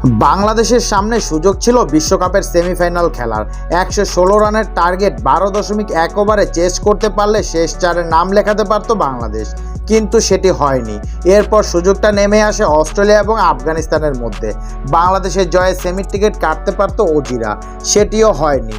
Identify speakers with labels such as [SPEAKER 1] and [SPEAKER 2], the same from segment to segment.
[SPEAKER 1] বাংলাদেশের সামনে সুযোগ ছিল বিশ্বকাপের সেমিফাইনাল খেলার। ১১৬ রানের টার্গেট ১২.১ ওভারে চেস করতে পারলে শেষ চারে নাম লেখাতে পারত বাংলাদেশ, কিন্তু সেটি হয়নি। এরপর সুযোগটা নেমে আসে অস্ট্রেলিয়া এবং আফগানিস্তানের মধ্যে। বাংলাদেশের জয়ে সেমির টিকিট কাটতে পারত অজিরা, সেটিও হয়নি।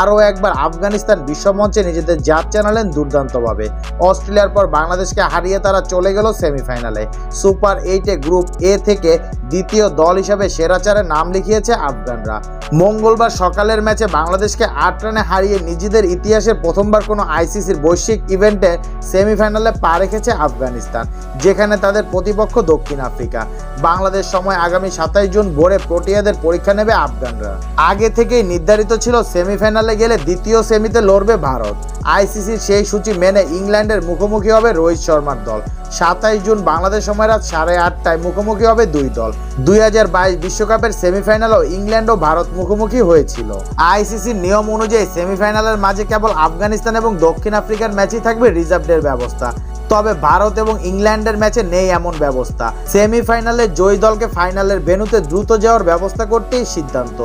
[SPEAKER 1] আরও একবার আফগানিস্তান বিশ্বমঞ্চে নিজেদের জাত জানালেন দুর্দান্তভাবে। অস্ট্রেলিয়ার পর বাংলাদেশকে হারিয়ে তারা চলে গেল সেমিফাইনালে। সুপার 8-এ গ্রুপ এ থেকে দ্বিতীয় দল হিসেবে সেরা চারে নাম লিখিয়েছে আফগানরা। মঙ্গলবার সকালের ম্যাচে বাংলাদেশকে ৮ রানে হারিয়ে নিজেদের ইতিহাসে প্রথমবার কোনো আইসিসির বৈশ্বিক ইভেন্টে সেমিফাইনালে পা রেখেছে আফগানিস্তান, যেখানে তাদের প্রতিপক্ষ দক্ষিণ আফ্রিকা। বাংলাদেশ সময় আগামী ২৭ জুন ভোরে প্রোটিয়াদের পরীক্ষা নেবে আফগানরা। আগে থেকেই নির্ধারিত ছিল সেমিফাইনালে গেলে দ্বিতীয় সেমিতে লড়বে ভারত। আইসিসির সেই সূচি মেনে ইংল্যান্ডের মুখোমুখি হবে রোহিত শর্মার দল। ২৭ জুন বাংলাদেশ সময় রাত ৮:৩০টায় মুখোমুখি হবে দুই দল। ২০২২ বিশ্বকাপের সেমিফাইনালেও ইংল্যান্ড ও ভারত মুখোমুখি হয়েছিল। আইসিসির নিয়ম অনুযায়ী সেমিফাইনালের মাঝে কেবল আফগানিস্তান এবং দক্ষিণ আফ্রিকার ম্যাচই থাকবে রিজার্ভডের ব্যবস্থা। তবে ভারত এবং ইংল্যান্ডের ম্যাচে নেই এমন ব্যবস্থা। সেমিফাইনালে জয়ী দলকে ফাইনালের ভেন্যুতে দ্রুত যাওয়ার ব্যবস্থা করতেই সিদ্ধান্ত।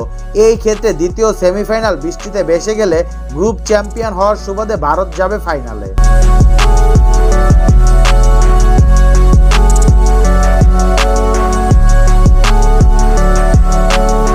[SPEAKER 1] এই ক্ষেত্রে দ্বিতীয় সেমিফাইনাল বৃষ্টিতে ভেসে গেলে গ্রুপ চ্যাম্পিয়ন হওয়ার সুবাদে ভারত যাবে ফাইনালে।